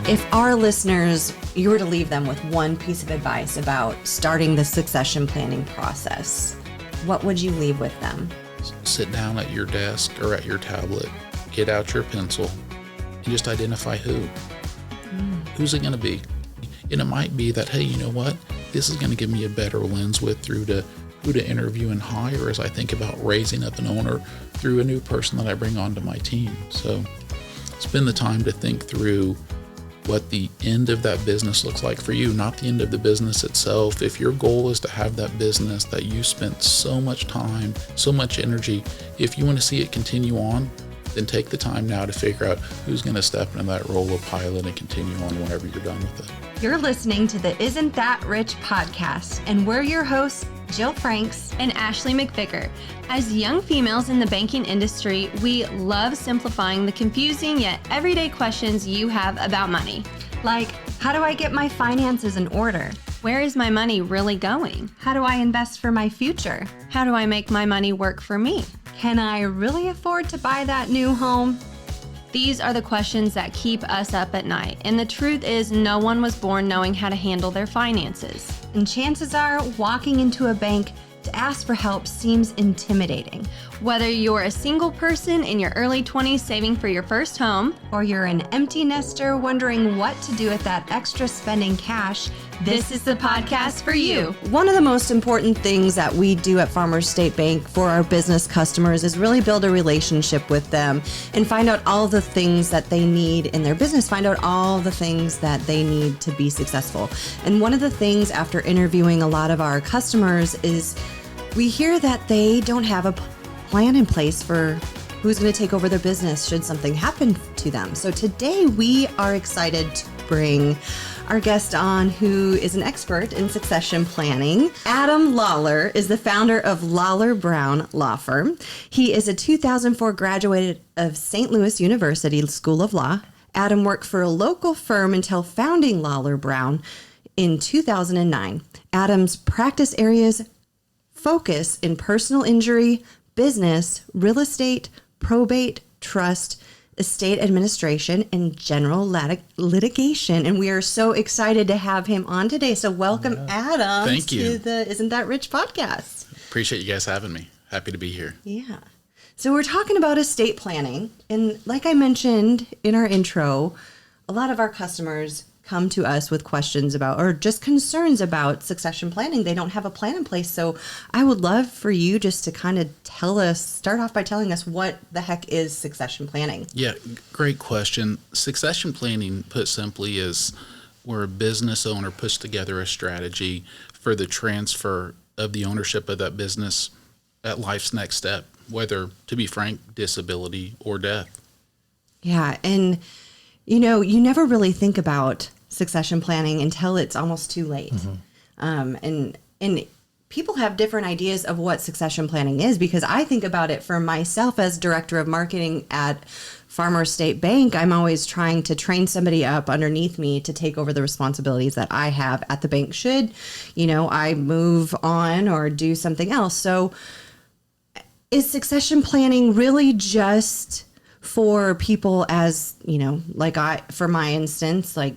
If our listeners, you were to leave them with one piece of advice about starting the succession planning process, what would you leave with them? Sit down at your desk or at your tablet, get out your pencil, and just identify who. Who's it going to be? And it might be that, hey, you know what? This is going to give me a better lens through to who to interview and hire as I think about raising up an owner through a new person that I bring onto my team. So spend the time to think through what the end of that business looks like for you, not the end of the business itself. If your goal is to have that business that you spent so much time, so much energy, if you want to see it continue on, then take the time now to figure out who's going to step into that role of pilot and continue on whenever you're done with it. You're listening to the Isn't That Rich podcast, and we're your hosts, Jill Franks and Ashley McVicker. As young females in the banking industry, we love simplifying the confusing yet everyday questions you have about money. Like, how do I get my finances in order? Where is my money really going? How do I invest for my future? How do I make my money work for me? Can I really afford to buy that new home? These are the questions that keep us up at night. And the truth is, no one was born knowing how to handle their finances. And chances are, walking into a bank to ask for help seems intimidating. Whether you're a single person in your early 20s saving for your first home, or you're an empty nester wondering what to do with that extra spending cash, this is the podcast for you. One of the most important things that we do at Farmers State Bank for our business customers is really build a relationship with them and find out all the things that they need in their business, find out all the things that they need to be successful. And one of the things after interviewing a lot of our customers is we hear that they don't have a plan in place for who's going to take over their business should something happen to them. So today we are excited to bring our guest on, who is an expert in succession planning. Adam Lawler is the founder of Lawler Brown Law Firm. He is a 2004 graduate of St. Louis University School of Law. Adam worked for a local firm until founding Lawler Brown in 2009. Adam's practice areas focus in personal injury, business, real estate, probate, trust, estate administration, and general litigation. And we are so excited to have him on today. So welcome, Adam, Thank you. to the Isn't That Rich podcast. Appreciate you guys having me. Happy to be here. Yeah. So we're talking about estate planning. And like I mentioned in our intro, a lot of our customers come to us with questions about, or just concerns about succession planning. They don't have a plan in place. So I would love for you just to kind of start off by telling us what the heck is succession planning. Yeah, great question. Succession planning, put simply, is where a business owner puts together a strategy for the transfer of the ownership of that business at life's next step, whether, to be frank, disability or death. Yeah, and you know, you never really think about succession planning until it's almost too late. And people have different ideas of what succession planning is, because I think about it for myself as director of marketing at Farmers State Bank. I'm always trying to train somebody up underneath me to take over the responsibilities that I have at the bank should, you know, I move on or do something else. So is succession planning really just for people, as, you know, like for my instance, like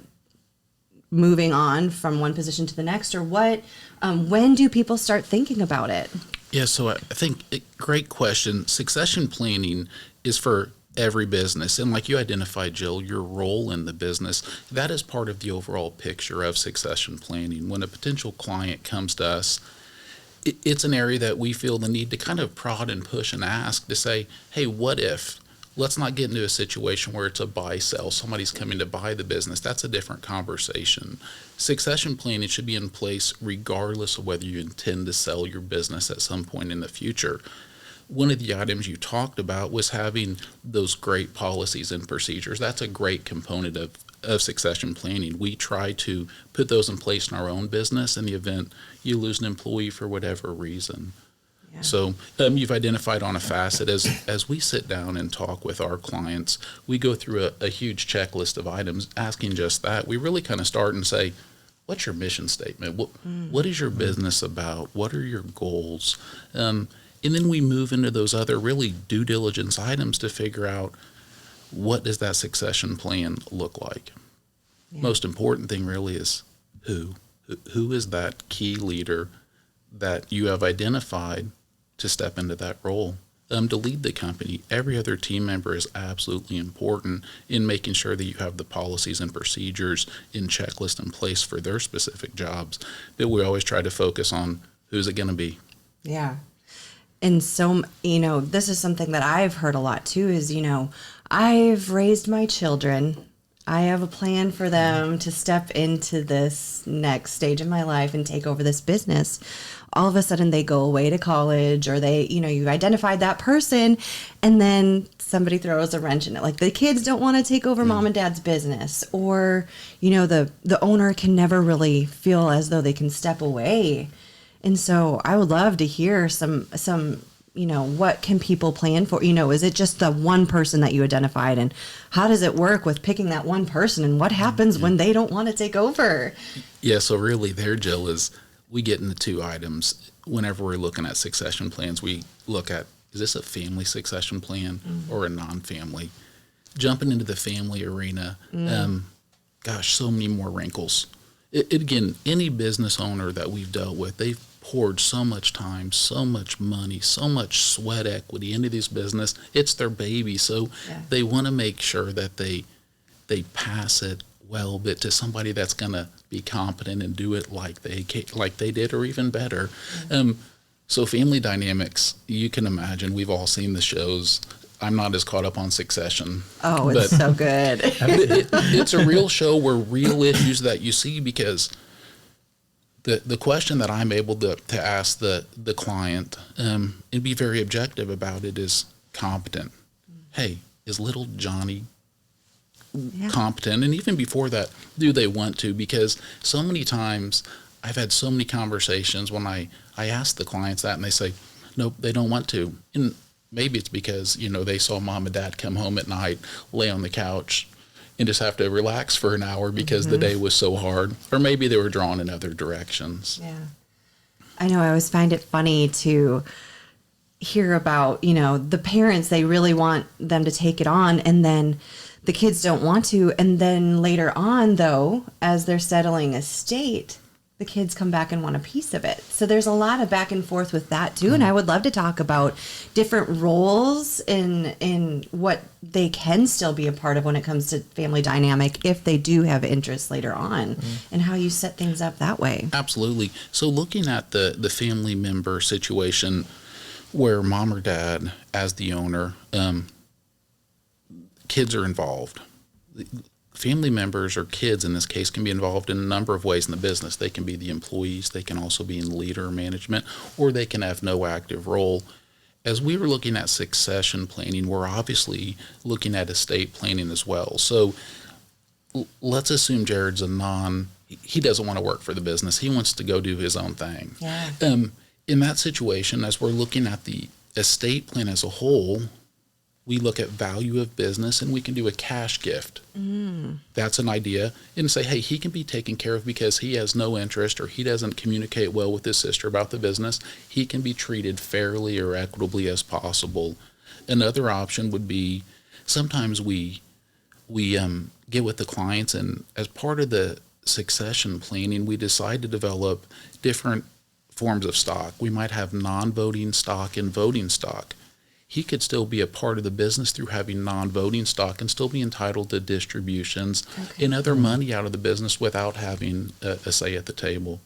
moving on from one position to the next, or what, when do people start thinking about it? Yeah, so I think, great question. Succession planning is for every business. And like you identified, Jill, your role in the business, that is part of the overall picture of succession planning. When a potential client comes to us, it's an area that we feel the need to kind of prod and push and ask to say, hey, what if? Let's not get into a situation where it's a buy-sell. Somebody's coming to buy the business. That's a different conversation. Succession planning should be in place regardless of whether you intend to sell your business at some point in the future. One of the items you talked about was having those great policies and procedures. That's a great component of succession planning. We try to put those in place in our own business in the event you lose an employee for whatever reason. Yeah. So you've identified on a facet, as we sit down and talk with our clients, we go through a huge checklist of items asking just that. We really kind of start and say, what's your mission statement? What is your business about? What are your goals? And then we move into those other really due diligence items to figure out, what does that succession plan look like? Most important thing really is who is that key leader that you have identified to step into that role, to lead the company. Every other team member is absolutely important in making sure that you have the policies and procedures in checklist in place for their specific jobs. But we always try to focus on who's it going to be. Yeah. And so, this is something that I've heard a lot too is, I've raised my children. I have a plan for them to step into this next stage of my life and take over this business. All of a sudden they go away to college, or they, you identified that person, and then somebody throws a wrench in it. Like the kids don't want to take over mom and dad's business, or, the owner can never really feel as though they can step away. And so I would love to hear some, what can people plan for? Is it just the one person that you identified, and how does it work with picking that one person, and what happens when they don't want to take over? Yeah. So really there, Jill, is we get into two items. Whenever we're looking at succession plans, we look at, is this a family succession plan or a non-family? Jumping into the family arena, so many more wrinkles. Again, any business owner that we've dealt with, they've poured so much time, so much money, so much sweat equity into this business. It's their baby, so they want to make sure that they pass it well, but to somebody that's going to be competent and do it like they did, or even better. So family dynamics, you can imagine, we've all seen the shows. I'm not as caught up on Succession. Oh, it's so good. It's a real show where real issues that you see, because the question that I'm able to ask the client and be very objective about it is competent. Hey, is little Johnny competent? And even before that, do they want to? Because so many times I've had so many conversations when I ask the clients that, and they say, nope, they don't want to. And maybe it's because, they saw mom and dad come home at night, lay on the couch, and just have to relax for an hour because the day was so hard. Or maybe they were drawn in other directions. Yeah. I know. I always find it funny to hear about, the parents, they really want them to take it on, and then the kids don't want to. And then later on, though, as they're settling estate, the kids come back and want a piece of it. So there's a lot of back and forth with that too. And I would love to talk about different roles in what they can still be a part of when it comes to family dynamic, if they do have interest later on, and how you set things up that way. Absolutely. So looking at the family member situation where mom or dad, as the owner, kids are involved. Family members, or kids in this case, can be involved in a number of ways in the business. They can be the employees, they can also be in leader management, or they can have no active role. As we were looking at succession planning, we're obviously looking at estate planning as well. So let's assume Jared's he doesn't want to work for the business. He wants to go do his own thing. Yeah. In that situation, as we're looking at the estate plan as a whole, we look at value of business, and we can do a cash gift. That's an idea. And say, hey, he can be taken care of because he has no interest, or he doesn't communicate well with his sister about the business. He can be treated fairly or equitably as possible. Another option would be, sometimes we get with the clients, and as part of the succession planning, we decide to develop different forms of stock. We might have non-voting stock and voting stock. He could still be a part of the business through having non-voting stock and still be entitled to distributions and other money out of the business without having a say at the table.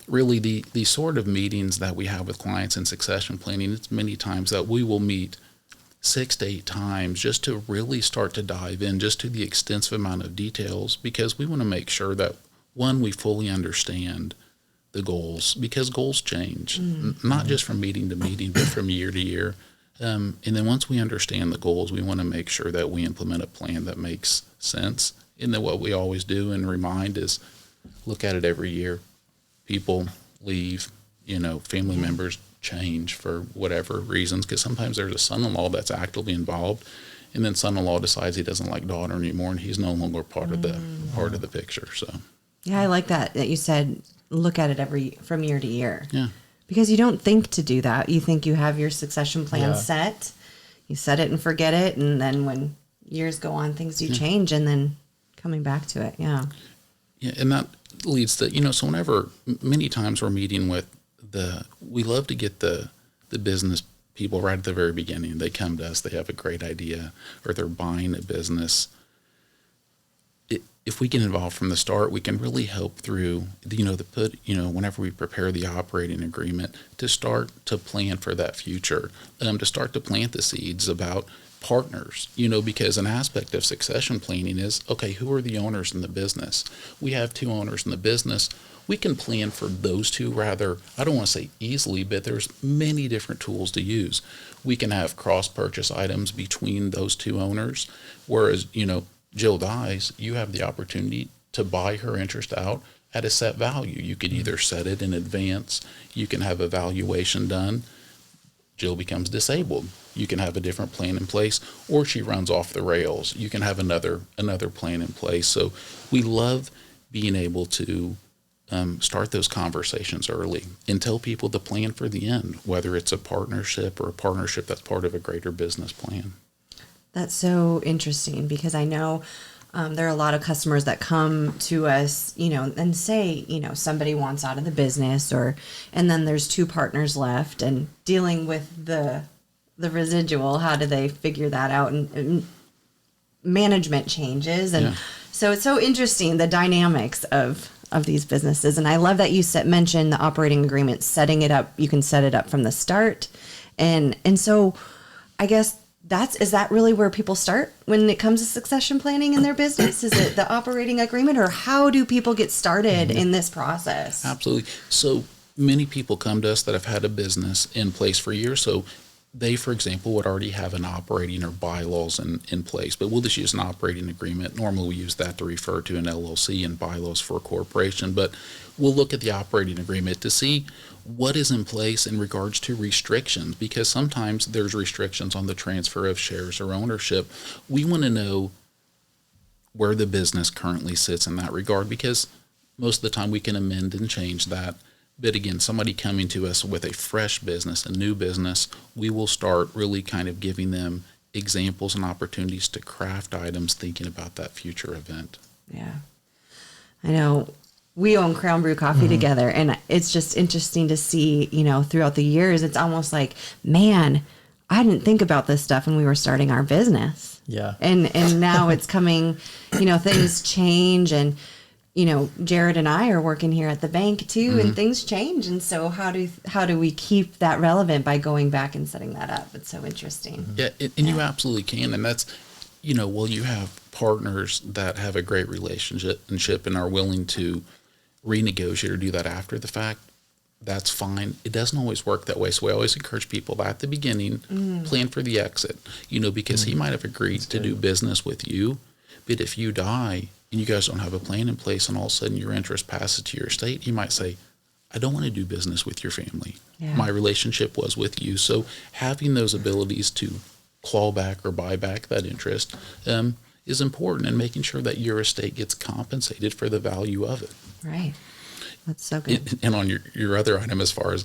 Really, the sort of meetings that we have with clients in succession planning, it's many times that we will meet 6 to 8 times just to really start to dive in just to the extensive amount of details, because we want to make sure that, one, we fully understand the goals, because goals change, not just from meeting to meeting, but from year to year. And then once we understand the goals, we want to make sure that we implement a plan that makes sense. And then what we always do and remind is look at it every year. People leave, family members change for whatever reasons, because sometimes there's a son-in-law that's actively involved, and then son-in-law decides he doesn't like daughter anymore, and he's no longer part of the picture. So yeah, I like that you said look at it from year to year. Yeah. Because you don't think to do that. You think you have your succession plan set. You set it and forget it, and then when years go on, things do change, and then coming back to it. Yeah. Yeah, and that leads to, so whenever, many times we're meeting with we love to get the business people right at the very beginning. They come to us, they have a great idea, or they're buying a business. If we get involved from the start, we can really help through, whenever we prepare the operating agreement, to start to plan for that future, to start to plant the seeds about partners, because an aspect of succession planning is, okay, who are the owners in the business? We have two owners in the business. We can plan for those two rather, I don't want to say easily, but there's many different tools to use. We can have cross-purchase items between those two owners, whereas, Jill dies, you have the opportunity to buy her interest out at a set value. You could either set it in advance, you can have a valuation done, Jill becomes disabled. You can have a different plan in place, or she runs off the rails. You can have another plan in place. So we love being able to start those conversations early and tell people the plan for the end, whether it's a partnership or a partnership that's part of a greater business plan. That's so interesting, because I know there are a lot of customers that come to us, and say, somebody wants out of the business, and then there's two partners left, and dealing with the residual. How do they figure that out? And management changes, and so it's so interesting, the dynamics of these businesses. And I love that you mentioned the operating agreement, setting it up. You can set it up from the start, and so I guess. Is that really where people start when it comes to succession planning in their business? Is it the operating agreement, or how do people get started in this process? Absolutely. So many people come to us that have had a business in place for years. So they, for example, would already have an operating or bylaws in place, but we'll just use an operating agreement. Normally we use that to refer to an LLC, and bylaws for a corporation, but we'll look at the operating agreement to see what is in place in regards to restrictions, because sometimes there's restrictions on the transfer of shares or ownership. We want to know where the business currently sits in that regard, because most of the time we can amend and change that. But again, somebody coming to us with a fresh business, a new business, we will start really kind of giving them examples and opportunities to craft items thinking about that future event. Yeah. I know we own Crown Brew Coffee together, and it's just interesting to see, throughout the years, it's almost like, man, I didn't think about this stuff when we were starting our business. Yeah. And now it's coming, things change, and, Jared and I are working here at the bank too, and things change. And so how do we keep that relevant by going back and setting that up? It's so interesting. Yeah. And you absolutely can. And that's, you have partners that have a great relationship and are willing to renegotiate or do that after the fact. That's fine. It doesn't always work that way. So we always encourage people that at the beginning, plan for the exit, because he might have agreed to do business with you, but if you die and you guys don't have a plan in place and all of a sudden your interest passes to your estate, he might say, I don't want to do business with your family. Yeah. My relationship was with you. So having those abilities to claw back or buy back that interest is important, and making sure that your estate gets compensated for the value of it. Right. That's so good. And on your other item, as far as,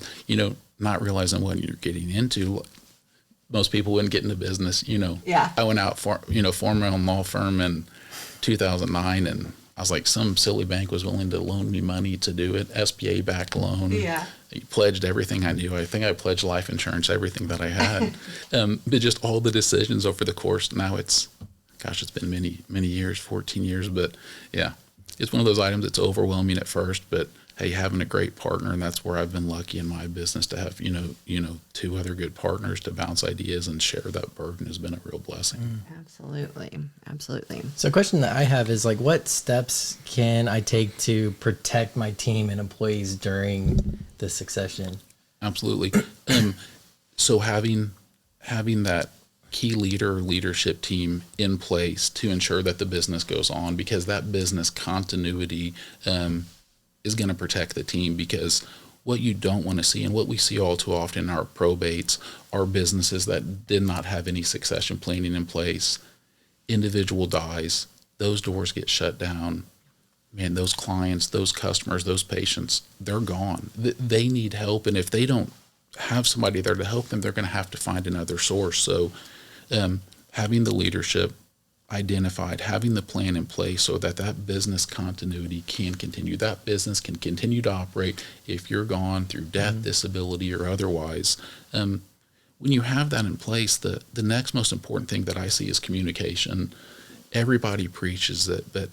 not realizing what you're getting into, most people wouldn't get into business, Yeah. I went out for, formed my own law firm in 2009, and I was like, some silly bank was willing to loan me money to do it, SBA backed loan. Yeah. I pledged everything I knew. I think I pledged life insurance, everything that I had. But just all the decisions over the course, now it's been many years, 14 years, but yeah, it's one of those items that's overwhelming at first, but hey, having a great partner, and that's where I've been lucky in my business to have, two other good partners to bounce ideas and share that burden has been a real blessing. Absolutely. Absolutely. So a question that I have is what steps can I take to protect my team and employees during the succession? Absolutely. So having that key leadership team in place to ensure that the business goes on, because that business continuity is going to protect the team. Because what you don't want to see, and what we see all too often in our probates, are businesses that did not have any succession planning in place. Individual dies, those doors get shut down. Man, those clients, those customers, those patients, they're gone. They need help, and if they don't have somebody there to help them, they're going to have to find another source. So having the leadership identified, having the plan in place so that that business continuity can continue. That business can continue to operate if you're gone through death, disability, or otherwise. When you have that in place, the next most important thing that I see is communication. Everybody preaches it, but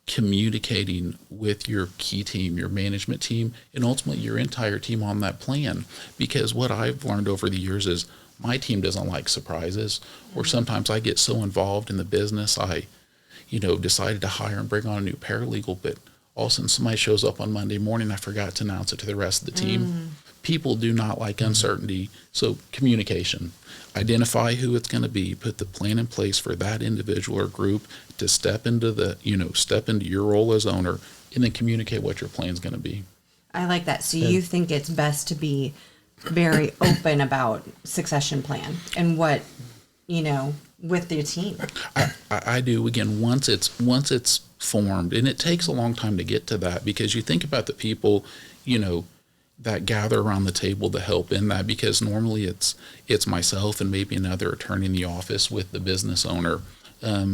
communicating with your key team, your management team, and ultimately your entire team on that plan. Because what I've learned over the years is my team doesn't like surprises, or sometimes I get so involved in the business, I, decided to hire and bring on a new paralegal, but all of a sudden somebody shows up on Monday morning, I forgot to announce it to the rest of the team. People do not like uncertainty. So communication, identify who it's going to be, put the plan in place for that individual or group to step into your role as owner, and then communicate what your plan is going to be. I like that. So you think it's best to be very open about succession plan and what, with your team. I do. Again, once it's formed, and it takes a long time to get to that, because you think about the people, that gather around the table to help in that, because normally it's myself and maybe another attorney in the office with the business owner, a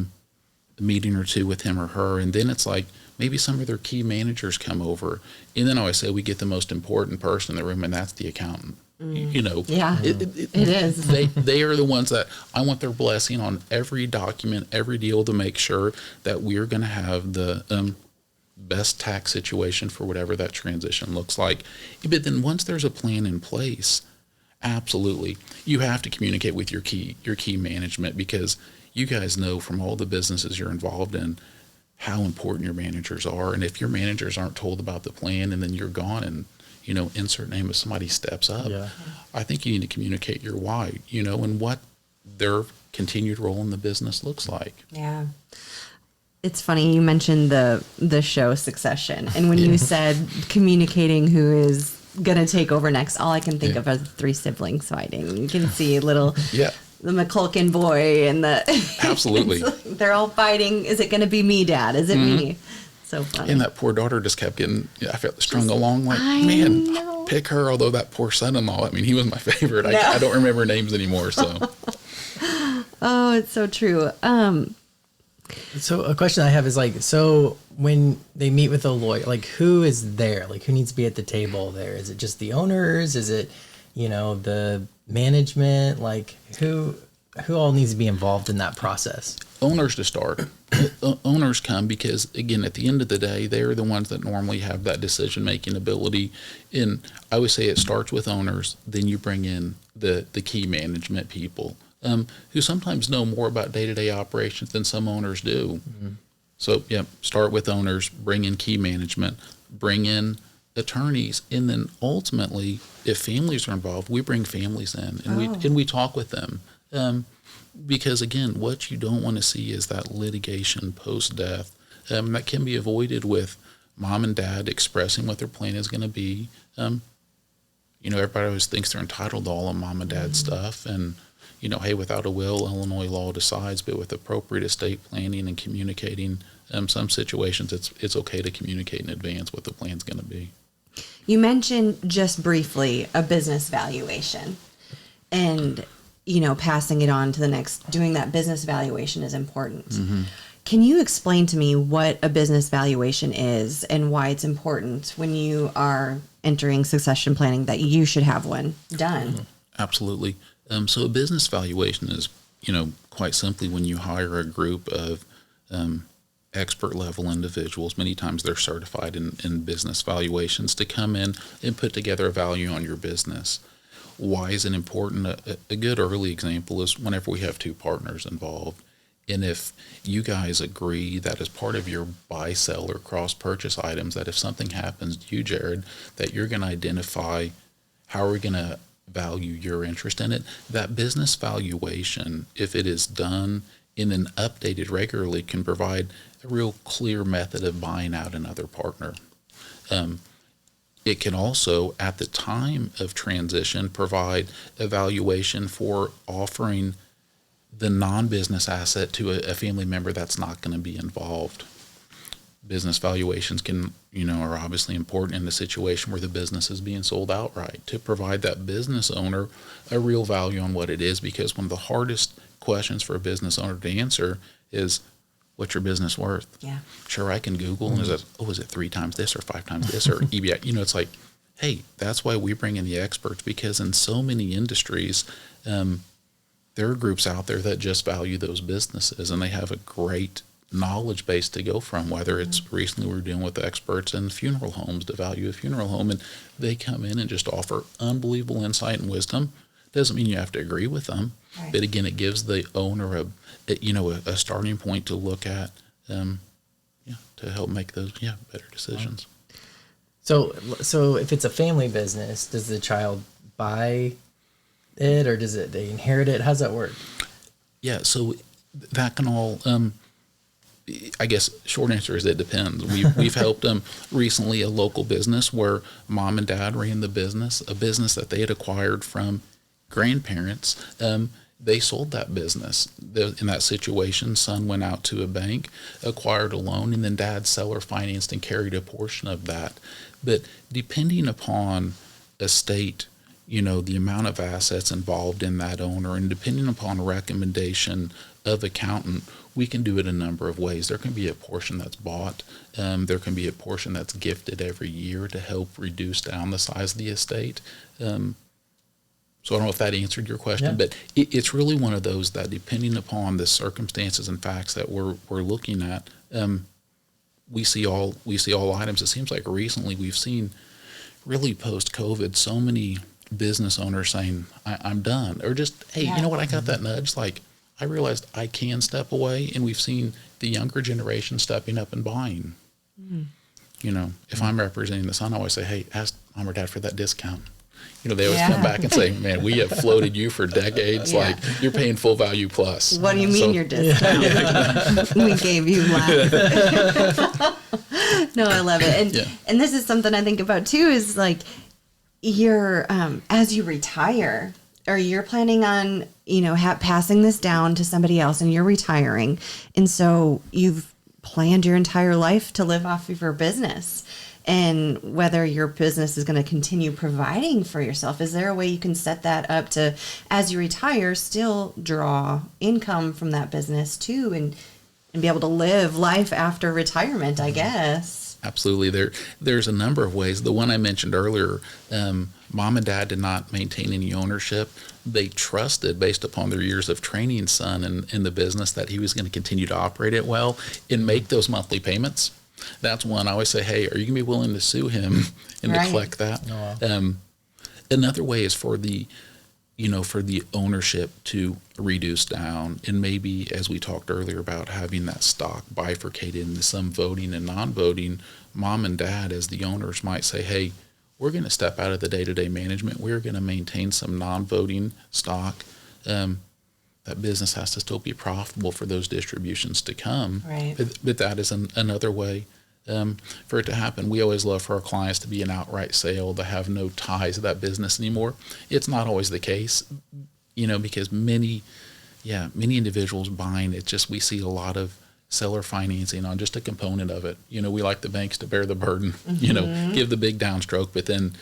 meeting or two with him or her, and then it's like maybe some of their key managers come over, and then I always say we get the most important person in the room, and that's the accountant. Yeah, it is. They are the ones that I want their blessing on every document, every deal, to make sure that we're going to have the best tax situation for whatever that transition looks like. But then once there's a plan in place, absolutely, you have to communicate with your key management, because you guys know from all the businesses you're involved in how important your managers are. And if your managers aren't told about the plan and then you're gone and, insert name if somebody steps up, I think you need to communicate your why, and what their continued role in the business looks like. Yeah. It's funny you mentioned the show Succession, and when you said communicating who is gonna take over next, all I can think of are the three siblings fighting. You can see the McCulkin boy and the absolutely they're all fighting. Is it gonna be me, Dad? Is it me? So funny. And that poor daughter just kept getting, I felt strung along like, pick her. Although that poor son-in-law, he was my favorite. No. I don't remember names anymore. So. Oh, it's so true. So a question I have is so when they meet with a lawyer, who is there? Who needs to be at the table there? Is it just the owners? Is it, the management? Who all needs to be involved in that process? Owners to start. Owners come because, again, at the end of the day, they're the ones that normally have that decision-making ability. And I would say it starts with owners, then you bring in the key management people, who sometimes know more about day-to-day operations than some owners do. Mm-hmm. So, start with owners, bring in key management, bring in attorneys, and then ultimately, if families are involved, we bring families in and we talk with them. Because again, what you don't want to see is that litigation post-death that can be avoided with mom and dad expressing what their plan is going to be. Everybody always thinks they're entitled to all of mom and dad's stuff, and hey, without a will, Illinois law decides, but with appropriate estate planning and communicating, some situations it's okay to communicate in advance what the plan's going to be. You mentioned just briefly a business valuation, and passing it on to the next, doing that business valuation is important. Mm-hmm. Can you explain to me what a business valuation is and why it's important when you are entering succession planning that you should have one done? Mm-hmm. Absolutely. So a business valuation is, quite simply when you hire a group of expert level individuals, many times they're certified in business valuations, to come in and put together a value on your business. Why is it important? A good early example is whenever we have two partners involved, and if you guys agree that as part of your buy, sell, or cross-purchase items, that if something happens to you, Jared, that you're going to identify how are we going to value your interest in it. That business valuation, if it is done and then updated regularly, can provide a real clear method of buying out another partner. It can also, at the time of transition, provide a valuation for offering the non-business asset to a family member that's not going to be involved. Business valuations are obviously important in the situation where the business is being sold outright, to provide that business owner a real value on what it is, because one of the hardest questions for a business owner to answer is, what's your business worth? Yeah. Sure, I can Google and is it 3 times this or 5 times this or EBI? It's like, hey, that's why we bring in the experts, because in so many industries, there are groups out there that just value those businesses, and they have a great knowledge base to go from, whether it's recently we're dealing with experts in funeral homes to value a funeral home, and they come in and just offer unbelievable insight and wisdom. Doesn't mean you have to agree with them, Right. but again, it gives the owner a starting point to look at, to help make those better decisions. So if it's a family business, does the child buy it, or they inherit it? How's that work? Yeah, so that can all. I guess short answer is it depends. We've helped recently a local business where mom and dad ran the business, a business that they had acquired from grandparents. They sold that business. In that situation, son went out to a bank, acquired a loan, and then dad seller financed and carried a portion of that. But depending upon estate, the amount of assets involved in that owner, and depending upon recommendation of accountant, we can do it a number of ways. There can be a portion that's bought. There can be a portion that's gifted every year to help reduce down the size of the estate. So I don't know if that answered your question, but it's really one of those that, depending upon the circumstances and facts that we're looking at, we see all items. It seems like recently we've seen, really post-COVID, so many business owners saying, I'm done, or just, hey, you know what, I got that nudge, like, I realized I can step away, and we've seen the younger generation stepping up and buying. If I'm representing the son, I always say, hey, ask mom or dad for that discount. They always come back and say, man, we have floated you for decades. Yeah. Like, you're paying full value plus. What do you mean you're discounted? We gave you less. No, I love it. And this is something I think about too, is like, you're, as you retire, or you're planning on, passing this down to somebody else, and you're retiring. And so you've planned your entire life to live off of your business. And whether your business is going to continue providing for yourself, is there a way you can set that up to, as you retire, still draw income from that business too, and be able to live life after retirement, I guess? Absolutely. There's a number of ways. The one I mentioned earlier, mom and dad did not maintain any ownership. They trusted, based upon their years of training son in the business, that he was going to continue to operate it well and make those monthly payments. That's one. I always say, hey, are you going to be willing to sue him and to collect that? Oh, wow. Another way is for the ownership to reduce down, and maybe, as we talked earlier about having that stock bifurcated into some voting and non-voting, mom and dad as the owners might say, hey, we're going to step out of the day-to-day management. We're going to maintain some non-voting stock. That business has to still be profitable for those distributions to come. Right. But that is another way for it to happen. We always love for our clients to be an outright sale, to have no ties to that business anymore. It's not always the case, because many individuals buying, it's just, we see a lot of seller financing on just a component of it. We like the banks to bear the burden, give the big downstroke, but then,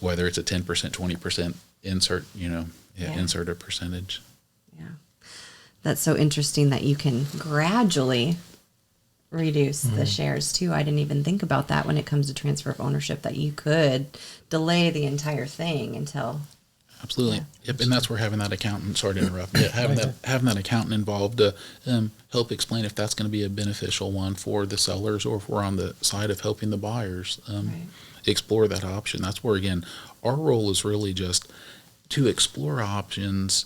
whether it's a 10%, 20% insert, insert a percentage. Yeah. That's so interesting that you can gradually reduce the shares too. I didn't even think about that when it comes to transfer of ownership, that you could delay the entire thing until. Absolutely. Yep. And that's where having that accountant, sorry to interrupt, having that accountant involved to help explain if that's going to be a beneficial one for the sellers, or if we're on the side of helping the buyers explore that option. That's where, again, our role is really just to explore options,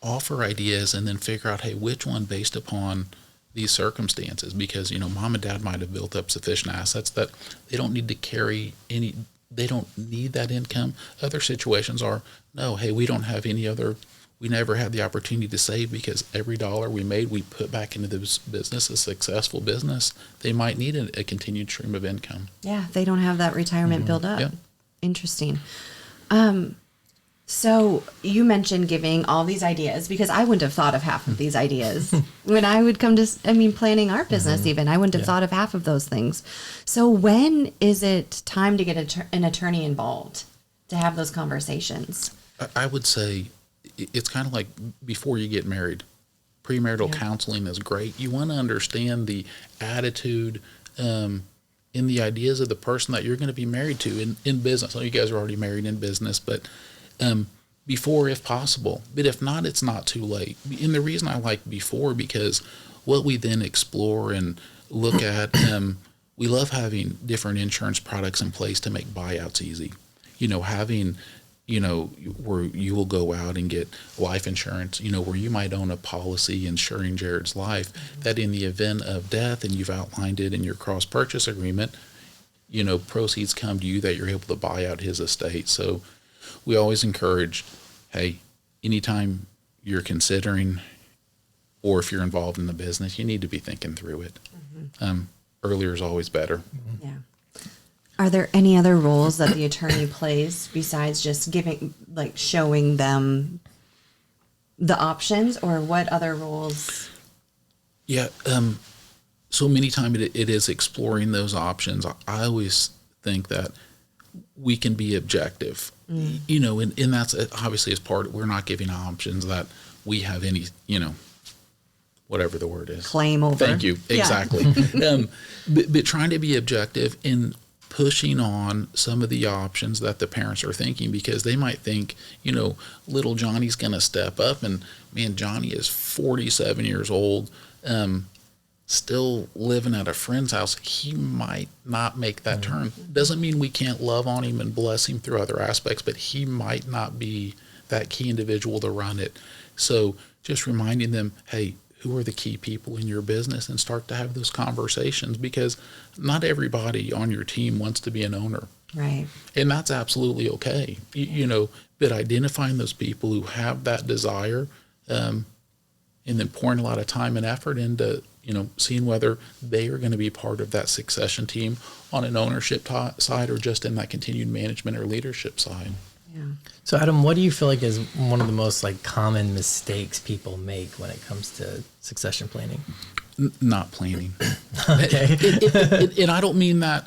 offer ideas, and then figure out, hey, which one based upon these circumstances, because, mom and dad might have built up sufficient assets that they don't need to carry they don't need that income. Other situations are, no, hey, we don't have any other, we never had the opportunity to save, because every dollar we made, we put back into this business, a successful business. They might need a continued stream of income. Yeah, they don't have that retirement build up. Yeah. Interesting. So you mentioned giving all these ideas, because I wouldn't have thought of half of these ideas when I would come to, planning our business even. I wouldn't have thought of half of those things. So when is it time to get an attorney involved to have those conversations? I would say it's kind of like before you get married. Premarital counseling is great. You want to understand the attitude and the ideas of the person that you're going to be married to in business. I know you guys are already married in business, but before, if possible. But if not, it's not too late. And the reason I like before, because what we then explore and look at, we love having different insurance products in place to make buyouts easy. Having where you will go out and get life insurance, where you might own a policy insuring Jared's life, that in the event of death, and you've outlined it in your cross purchase agreement, proceeds come to you that you're able to buy out his estate. So we always encourage, hey, anytime you're considering, or if you're involved in the business, you need to be thinking through it. Earlier is always better. Yeah. Are there any other roles that the attorney plays besides just showing them the options, or what other roles? Yeah. So many times it is exploring those options. I always think that we can be objective, and that's obviously as part, we're not giving options that we have any, whatever the word is. Claim over. Thank you. Exactly. But trying to be objective in pushing on some of the options that the parents are thinking, because they might think, little Johnny's going to step up, and man, Johnny is 47 years old, still living at a friend's house. He might not make that turn. Doesn't mean we can't love on him and bless him through other aspects, but he might not be that key individual to run it. So just reminding them, hey, who are the key people in your business, and start to have those conversations, because not everybody on your team wants to be an owner. Right. And that's absolutely okay. But identifying those people who have that desire, and then pouring a lot of time and effort into, seeing whether they are going to be part of that succession team on an ownership side, or just in that continued management or leadership side. Yeah. So Adam, what do you feel like is one of the most common mistakes people make when it comes to succession planning? Not planning. Okay. And I don't mean that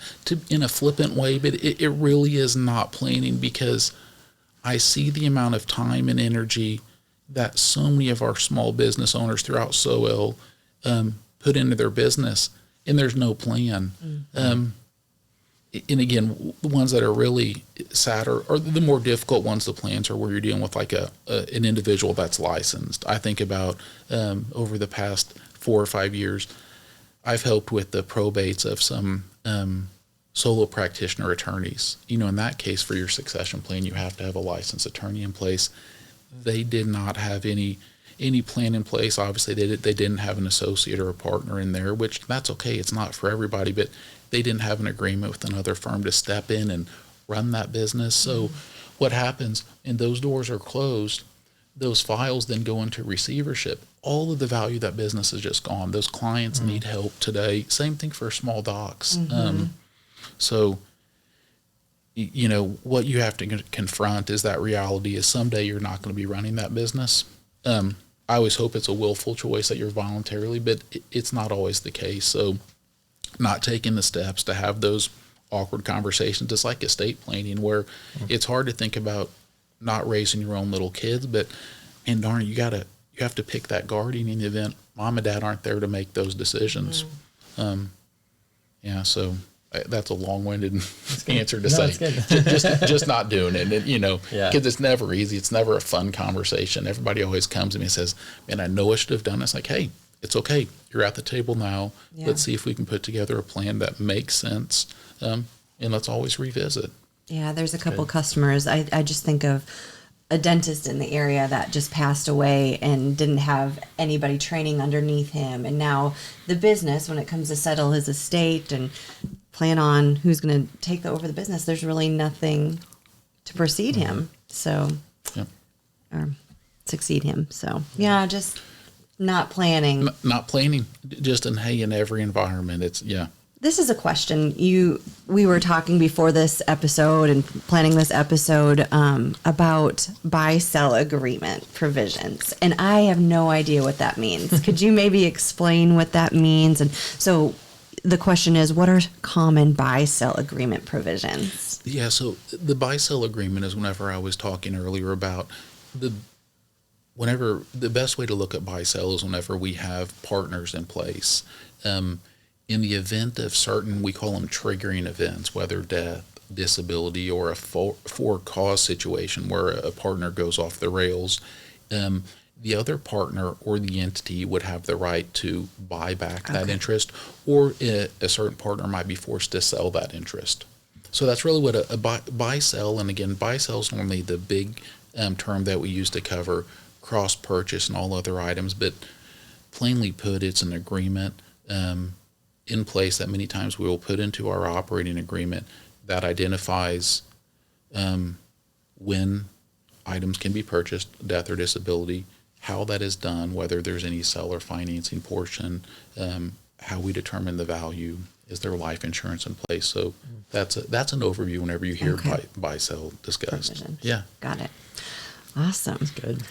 in a flippant way, but it really is not planning, because I see the amount of time and energy that so many of our small business owners throughout SoL put into their business, and there's no plan. And again, the ones that are really sad or the more difficult ones, the plans are where you're dealing with an individual that's licensed. I think about over the past 4 or 5 years, I've helped with the probates of some solo practitioner attorneys. In that case, for your succession plan, you have to have a licensed attorney in place. They did not have any plan in place. Obviously, they didn't have an associate or a partner in there, which that's okay. It's not for everybody, but they didn't have an agreement with another firm to step in and run that business. So what happens, and those doors are closed, those files then go into receivership. All of the value of that business is just gone. Those clients need help today. Same thing for small docs. So, what you have to confront is that reality is someday you're not going to be running that business. I always hope it's a willful choice that you're voluntarily, but it's not always the case. So not taking the steps to have those awkward conversations, it's like estate planning, where it's hard to think about not raising your own little kids, but and darn it, you have to pick that guardian in the event mom and dad aren't there to make those decisions. So that's a long-winded answer to say. Just not doing it, because it's never easy. It's never a fun conversation. Everybody always comes to me and says, "Man, I know I should have done this." Like, hey, it's okay. You're at the table now. Yeah. Let's see if we can put together a plan that makes sense, and let's always revisit. Yeah, there's a couple customers. I just think of a dentist in the area that just passed away and didn't have anybody training underneath him. And now the business, when it comes to settle his estate and plan on who's going to take over the business, there's really nothing to precede him. So, or succeed him. So, just not planning. Not planning, just in every environment. It's, This is a question we were talking before this episode and planning this episode about buy-sell agreement provisions, and I have no idea what that means. Could you maybe explain what that means? And so the question is, what are common buy-sell agreement provisions? Yeah, so the buy-sell agreement is whenever I was talking earlier about whenever the best way to look at buy sell is whenever we have partners in place. In the event of certain, we call them triggering events, whether death, disability, or a for cause situation where a partner goes off the rails, the other partner or the entity would have the right to buy back that interest, or a certain partner might be forced to sell that interest. So that's really what a buy sell, and again, buy sell is normally the big term that we use to cover cross purchase and all other items, but plainly put, it's an agreement in place that many times we will put into our operating agreement that identifies when items can be purchased, death or disability, how that is done, whether there's any seller financing portion, how we determine the value, is there life insurance in place. So that's an overview whenever you hear buy sell discussed. Provision. Yeah. Got it. Awesome. Good.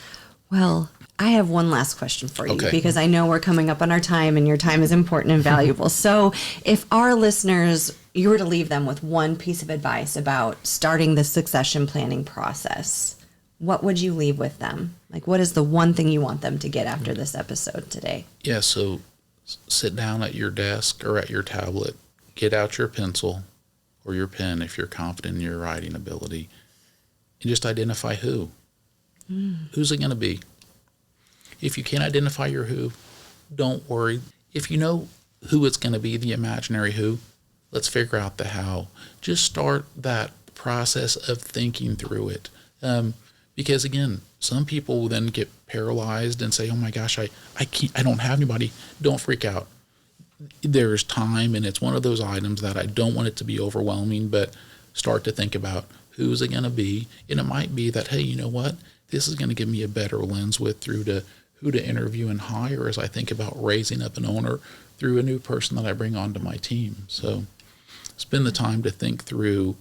Well, I have one last question for you Okay. because I know we're coming up on our time and your time is important and valuable. So if our listeners, you were to leave them with one piece of advice about starting the succession planning process, what would you leave with them? Like, what is the one thing you want them to get after this episode today? Yeah, so sit down at your desk or at your tablet, get out your pencil or your pen if you're confident in your writing ability, and just identify who. Who's it going to be? If you can't identify your who, don't worry. If you know who it's going to be, the imaginary who, let's figure out the how. Just start that process of thinking through it. Because again, some people will then get paralyzed and say, oh my gosh, I can't, I don't have anybody. Don't freak out. There's time, and it's one of those items that I don't want it to be overwhelming, but start to think about who's it going to be. And it might be that, hey, you know what? This is going to give me a better lens with through to who to interview and hire as I think about raising up an owner through a new person that I bring onto my team. So spend the time to think through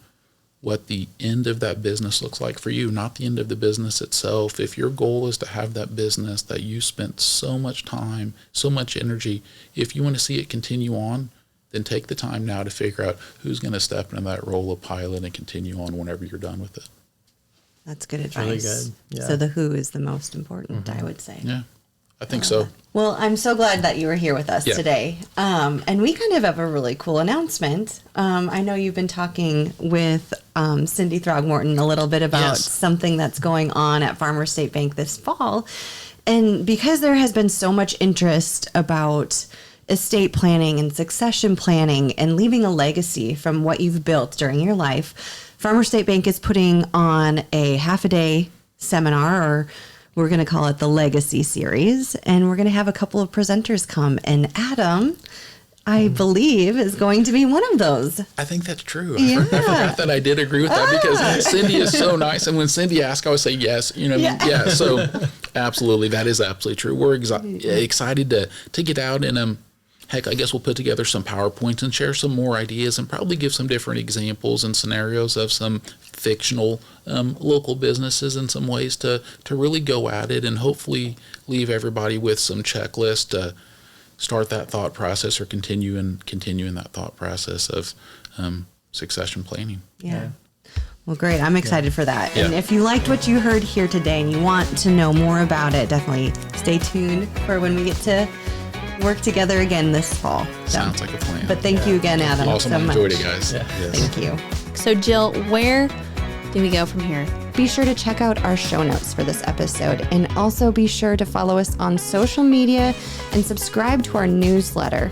what the end of that business looks like for you, not the end of the business itself. If your goal is to have that business that you spent so much time, so much energy, if you want to see it continue on, then take the time now to figure out who's going to step into that role of pilot and continue on whenever you're done with it. That's good advice. Really good. Yeah. So the who is the most important, I would say. Yeah, I think so. Well, I'm so glad that you were here with us Yeah. today. And we kind of have a really cool announcement. I know you've been talking with Cindy Throgmorton a little bit about Yes. something that's going on at Farmer State Bank this fall. And because there has been so much interest about estate planning and succession planning and leaving a legacy from what you've built during your life, Farmer State Bank is putting on a half-a-day seminar, or we're going to call it the Legacy Series, and we're going to have a couple of presenters come. And Adam, I believe, is going to be one of those. I think that's true. Yeah. I forgot that I did agree with that because Cindy is so nice. And when Cindy asks, I always say yes. You know, yeah. So absolutely, that is absolutely true. We're excited to get out and heck, I guess we'll put together some PowerPoints and share some more ideas and probably give some different examples and scenarios of some fictional local businesses and some ways to really go at it and hopefully leave everybody with some checklists to start that thought process or continue in that thought process of succession planning. Yeah. Well, great. I'm excited for that. Yeah. And if you liked what you heard here today and you want to know more about it, definitely stay tuned for when we get to work together again this fall. So, Sounds like a plan. but thank you again, Adam, Awesome. so I much. enjoyed it, guys. Yeah. Yes. Thank you. So, Jill, where do we go from here? Be sure to check out our show notes for this episode, and also be sure to follow us on social media and subscribe to our newsletter.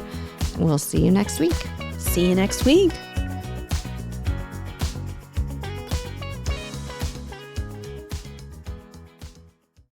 We'll see you next week. See you next week.